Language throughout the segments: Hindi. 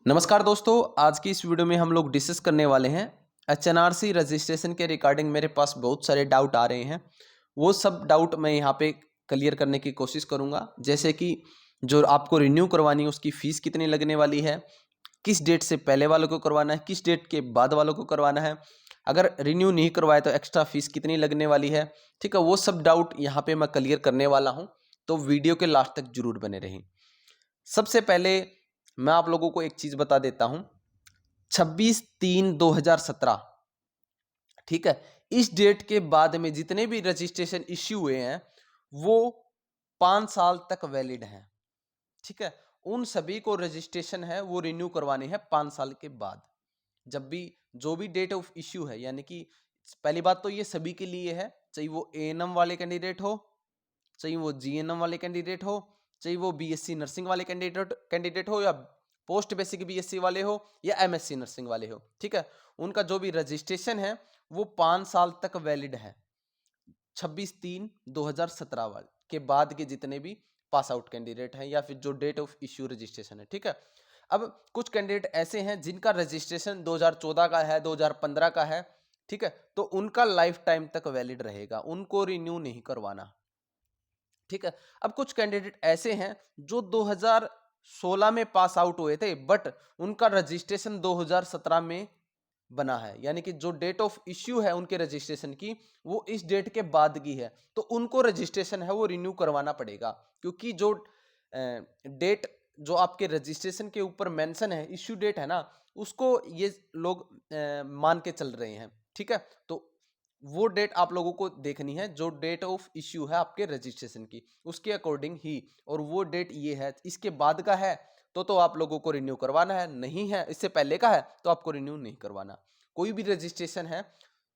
नमस्कार दोस्तों, आज की इस वीडियो में हम लोग डिस्कस करने वाले हैं एचएनआरसी रजिस्ट्रेशन के रिगार्डिंग। मेरे पास बहुत सारे डाउट आ रहे हैं, वो सब डाउट मैं यहाँ पे क्लियर करने की कोशिश करूँगा। जैसे कि जो आपको रिन्यू करवानी है उसकी फ़ीस कितनी लगने वाली है, किस डेट से पहले वालों को करवाना है, किस डेट के बाद वालों को करवाना है, अगर रिन्यू नहीं करवाए तो एक्स्ट्रा फ़ीस कितनी लगने वाली है। ठीक है, वो सब डाउट यहाँ पे मैं क्लियर करने वाला हूँ, तो वीडियो के लास्ट तक जरूर बने रहें। सबसे पहले मैं आप लोगों को एक चीज़ बता देता हूँ। 26/3/2017, ठीक है, इस डेट के बाद में जितने भी रजिस्ट्रेशन इश्यू हुए हैं वो 5 साल तक वैलिड हैं। ठीक है, उन सभी को रजिस्ट्रेशन है वो रिन्यू करवानी है 5 साल के बाद। जब भी जो भी डेट ऑफ इश्यू है, यानी कि पहली बात तो ये सभी के लिए है, चाहे वो एएनएम वाले कैंडिडेट हो, चाहे वो जीएनएम वाले कैंडिडेट हो, चाहे वो बीएससी नर्सिंग वाले कैंडिडेट हो, या पोस्ट बेसिक बीएससी वाले हो, या एमएससी नर्सिंग वाले हो। ठीक है, उनका जो भी रजिस्ट्रेशन है वो 5 साल तक वैलिड है। 26/3/2017 वाले के बाद के जितने भी पास आउट कैंडिडेट हैं या फिर जो डेट ऑफ इश्यू रजिस्ट्रेशन है। ठीक है, अब कुछ कैंडिडेट ऐसे हैं जिनका रजिस्ट्रेशन 2014 का है, 2015 का है। ठीक है, तो उनका लाइफ टाइम तक वैलिड रहेगा, उनको रिन्यू नहीं करवाना। ठीक है, अब कुछ कैंडिडेट ऐसे हैं जो 2016 में पास आउट हुए थे बट उनका रजिस्ट्रेशन 2017 में बना है, यानी कि जो डेट ऑफ इश्यू है उनके रजिस्ट्रेशन की वो इस डेट के बाद की है, तो उनको रजिस्ट्रेशन है वो रिन्यू करवाना पड़ेगा। क्योंकि जो डेट जो आपके रजिस्ट्रेशन के ऊपर मेंशन है, इश्यू डेट है ना, उसको ये लोग मान के चल रहे हैं। ठीक है, तो वो डेट आप लोगों को देखनी है जो डेट ऑफ इश्यू है आपके रजिस्ट्रेशन की, उसके अकॉर्डिंग ही। और वो डेट ये है, इसके बाद का है तो आप लोगों को रिन्यू करवाना है, नहीं है इससे पहले का है तो आपको रिन्यू नहीं करवाना। कोई भी रजिस्ट्रेशन है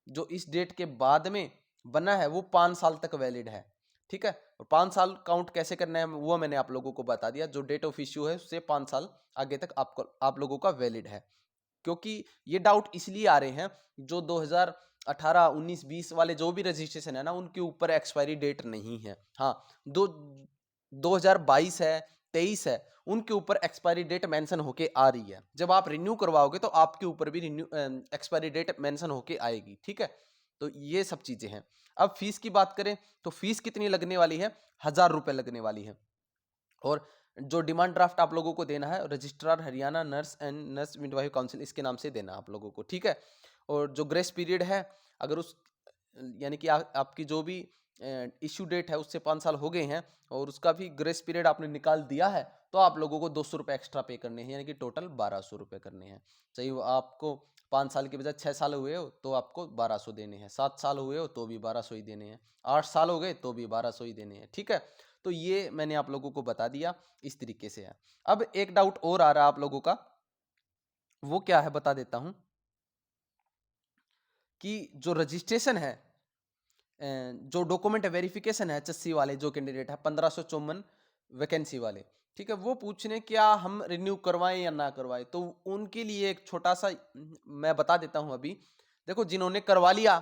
जो इस डेट के बाद में बना है वो 5 साल तक वैलिड है। ठीक है, और 5 साल काउंट कैसे करना है वो मैंने आप लोगों को बता दिया। जो डेट ऑफ इश्यू है उससे 5 साल आगे तक आपको आप लोगों का वैलिड है। क्योंकि ये डाउट इसलिए आ रहे हैं जो 2018, 19, 20 वाले जो भी रजिस्ट्रेशन है ना उनके ऊपर एक्सपायरी डेट नहीं है। हाँ, दो 2022 है, 23 है, उनके ऊपर एक्सपायरी डेट मेंशन होके आ रही है। जब आप रिन्यू करवाओगे तो आपके ऊपर भी रिन्यू एक्सपायरी डेट मेंशन होके आएगी। ठीक है, तो ये सब चीजें हैं। अब फीस की बात करें तो फीस कितनी लगने वाली है, 1000 रुपए लगने वाली है। और जो डिमांड ड्राफ्ट आप लोगों को देना है registrar Haryana nurse and nurse midwife council, इसके नाम से देना आप लोगों को। ठीक है, और जो ग्रेस पीरियड है, अगर उस यानी कि आपकी जो भी इश्यू डेट है उससे 5 साल हो गए हैं और उसका भी ग्रेस पीरियड आपने निकाल दिया है, तो आप लोगों को 200 रुपये एक्स्ट्रा पे करने हैं, यानी कि टोटल 1200 रुपये करने हैं। चाहिए वो आपको 5 साल के बजाय 6 साल हुए हो तो आपको 1200 देने हैं, 7 साल हुए हो तो भी 1200 ही देने हैं, 8 साल हो गए तो भी 1200 ही देने हैं। ठीक है, तो ये मैंने आप लोगों को बता दिया, इस तरीके से है। अब एक डाउट और आ रहा है आप लोगों का, वो क्या है बता देता हूं कि जो रजिस्ट्रेशन है, जो डॉक्यूमेंट वेरिफिकेशन है एचएससी वाले जो कैंडिडेट है 1554 वैकेंसी वाले, ठीक है, वो पूछने क्या हम रिन्यू करवाएं या ना करवाएं। तो उनके लिए एक छोटा सा मैं बता देता हूं अभी। देखो, जिन्होंने करवा लिया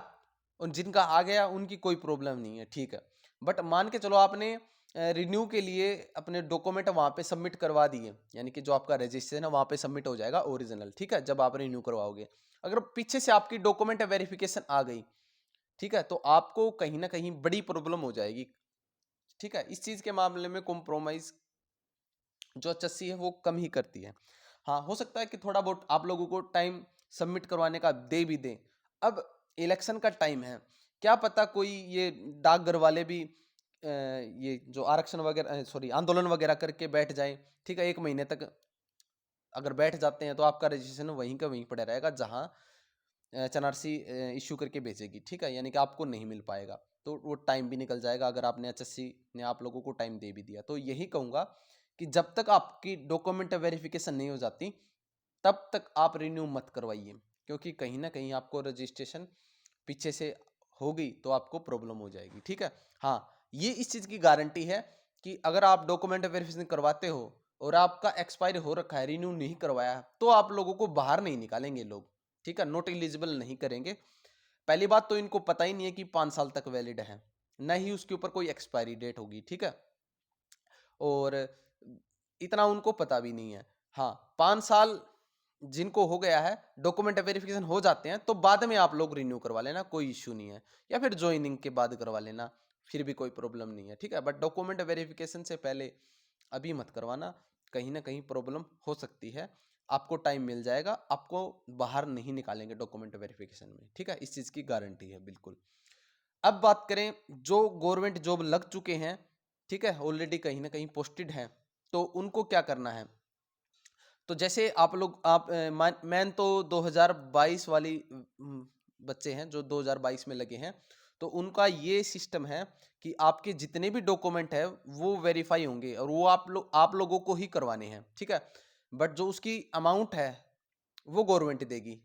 और जिनका आ गया उनकी कोई प्रॉब्लम नहीं है। ठीक है, बट मान के चलो आपने रिन्यू के लिए अपने डॉक्यूमेंट वहां पे सबमिट करवा दिए, यानी कि जो आपका रजिस्ट्रेशन है वहां पे सबमिट हो जाएगा ओरिजिनल। ठीक है, जब आप रिन्यू करवाओगे, अगर पीछे से आपकी डॉक्यूमेंट वेरिफिकेशन आ गई, ठीक है, तो आपको कहीं ना कहीं बड़ी प्रॉब्लम हो जाएगी। ठीक है, इस चीज के मामले में कॉम्प्रोमाइज जो एचएससी है वो कम ही करती है। हाँ, हो सकता है कि थोड़ा बहुत आप लोगों को टाइम सबमिट करवाने का दे भी दें। अब इलेक्शन का टाइम है, क्या पता कोई ये डाकघर वाले भी ये जो आरक्षण वगैरह, सॉरी, आंदोलन वगैरह करके बैठ जाए। ठीक है, 1 महीने तक अगर बैठ जाते हैं तो आपका रजिस्ट्रेशन वहीं का वहीं पड़ा रहेगा जहां एचएनआरसी इश्यू करके भेजेगी। ठीक है, यानी कि आपको नहीं मिल पाएगा, तो वो टाइम भी निकल जाएगा। अगर आपने एचएससी ने आप लोगों को टाइम दे भी दिया, तो यही कहूंगा कि जब तक आपकी डॉक्यूमेंट वेरिफिकेशन नहीं हो जाती तब तक आप रिन्यू मत करवाइए, क्योंकि कहीं ना कहीं आपको रजिस्ट्रेशन पीछे से होगी तो आपको प्रॉब्लम हो जाएगी। ठीक है, हाँ, ये इस चीज़ की गारंटी है कि अगर आप डॉक्यूमेंट वेरिफिकेशन करवाते हो और आपका एक्सपायर हो रखा है, रिन्यू नहीं करवाया, तो आप लोगों को बाहर नहीं निकालेंगे लोग। ठीक है, नॉट एलिजिबल नहीं करेंगे। पहली बात तो इनको पता ही नहीं है कि 5 साल तक वैलिड है, न ही उसके ऊपर कोई एक्सपायरी डेट होगी। ठीक है, और इतना उनको पता भी नहीं है। हाँ, 5 साल जिनको हो गया है, डॉक्यूमेंट वेरिफिकेशन हो जाते हैं, तो बाद में आप लोग रिन्यू करवा लेना, कोई इश्यू नहीं है, या फिर ज्वाइनिंग के बाद करवा लेना, फिर भी कोई प्रॉब्लम नहीं है, ठीक है। बट डॉक्यूमेंट वेरिफिकेशन से पहले अभी मत करवाना, कहीं ना कहीं प्रॉब्लम हो सकती है। आपको टाइम मिल जाएगा, आपको बाहर नहीं निकालेंगे डॉक्यूमेंट वेरिफिकेशन में, ठीक है, इस चीज़ की गारंटी है बिल्कुल। अब बात करें जो गवर्नमेंट जॉब लग चुके हैं, ठीक है, ऑलरेडी कहीं ना कहीं पोस्टेड हैं, तो उनको क्या करना है। तो जैसे आप लोग मैन तो 2022 वाली बच्चे हैं जो 2022 में लगे हैं, तो उनका ये सिस्टम है कि आपके जितने भी डॉक्यूमेंट है वो वेरीफाई होंगे, और वो आप लोगों को ही करवाने हैं, ठीक है। बट जो उसकी अमाउंट है वो गवर्नमेंट देगी,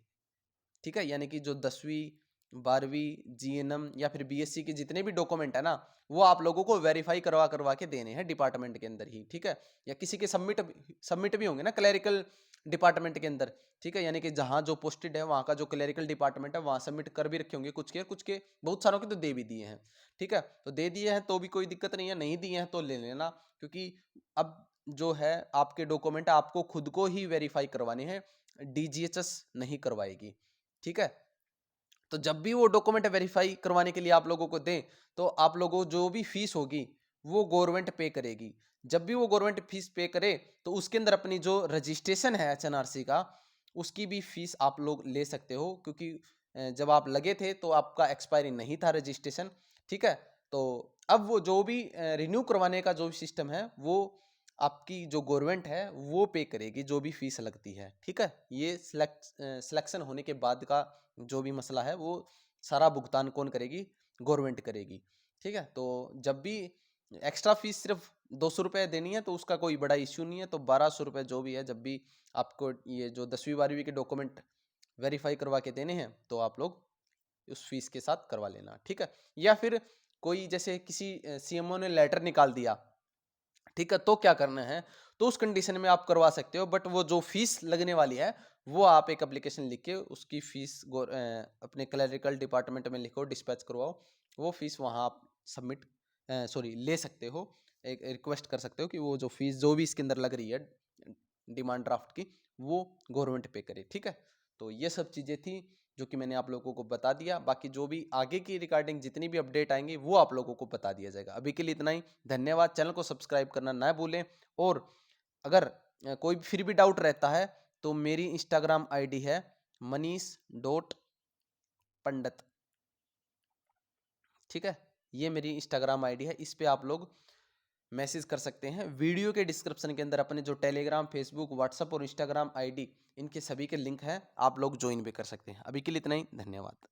ठीक है। यानी कि जो 10वीं 12वीं जीएनएम या फिर बीएससी के जितने भी डॉक्यूमेंट है ना, वो आप लोगों को वेरीफाई करवा करवा के देने हैं डिपार्टमेंट के अंदर ही, ठीक है। या किसी के सबमिट भी होंगे ना क्लैरिकल डिपार्टमेंट के अंदर, ठीक है। यानी कि जहाँ जो पोस्टेड है वहाँ का जो क्लैरिकल डिपार्टमेंट है वहाँ सबमिट कर भी रखे होंगे, कुछ के बहुत सारों के तो दे भी दिए हैं, ठीक है। तो दे दिए हैं तो भी कोई दिक्कत नहीं है, नहीं दिए हैं तो ले लेना, क्योंकि अब जो है आपके डॉक्यूमेंट आपको खुद को ही वेरीफाई करवाने हैं, डीजीएचएस नहीं करवाएगी, ठीक है। तो जब भी वो डॉक्यूमेंट वेरीफाई करवाने के लिए आप लोगों को दें, तो आप लोगों जो भी फीस होगी वो गवर्नमेंट पे करेगी। जब भी वो गवर्नमेंट फीस पे करे, तो उसके अंदर अपनी जो रजिस्ट्रेशन है एचएनआरसी का, उसकी भी फीस आप लोग ले सकते हो, क्योंकि जब आप लगे थे तो आपका एक्सपायरी नहीं था रजिस्ट्रेशन, ठीक है। तो अब वो जो भी रिन्यू करवाने का जो सिस्टम है वो आपकी जो गवर्नमेंट है वो पे करेगी, जो भी फीस लगती है, ठीक है। ये सिलेक्शन होने के बाद का जो भी मसला है वो सारा भुगतान कौन करेगी, गवर्नमेंट करेगी, ठीक है। तो जब भी एक्स्ट्रा फीस सिर्फ 200 रुपये देनी है तो उसका कोई बड़ा इश्यू नहीं है, तो 1200 रुपये जो भी है, जब भी आपको ये जो 10वीं 12वीं के डॉक्यूमेंट वेरीफाई करवा के देने हैं तो आप लोग उस फीस के साथ करवा लेना, ठीक है। या फिर कोई जैसे किसी सीएमओ ने लेटर निकाल दिया, ठीक है, तो क्या करना है, तो उस कंडीशन में आप करवा सकते हो, बट वो जो फीस लगने वाली है वो आप एक एप्लीकेशन लिख के उसकी फीस अपने क्लरिकल डिपार्टमेंट में लिखो, डिस्पैच करवाओ, वो फीस वहाँ आप सबमिट सॉरी ले सकते हो, एक रिक्वेस्ट कर सकते हो कि वो जो फीस जो भी इसके अंदर लग रही है डिमांड ड्राफ्ट की, वो गवर्नमेंट पे करे, ठीक है। तो ये सब चीज़ें थी जो कि मैंने आप लोगों को बता दिया, बाकी जो भी आगे की रिगार्डिंग जितनी भी अपडेट आएंगी वो आप लोगों को बता दिया जाएगा। अभी के लिए इतना ही, धन्यवाद। चैनल को सब्सक्राइब करना ना भूलें, और अगर कोई फिर भी डाउट रहता है तो मेरी इंस्टाग्राम आईडी है manish.pandit, ठीक है। ये मेरी इंस्टाग्राम आईडी है, इस पे आप लोग मैसेज कर सकते हैं। वीडियो के डिस्क्रिप्शन के अंदर अपने जो टेलीग्राम, फेसबुक, व्हाट्सएप और इंस्टाग्राम आईडी, इनके सभी के लिंक हैं, आप लोग ज्वाइन भी कर सकते हैं। अभी के लिए इतना ही, धन्यवाद।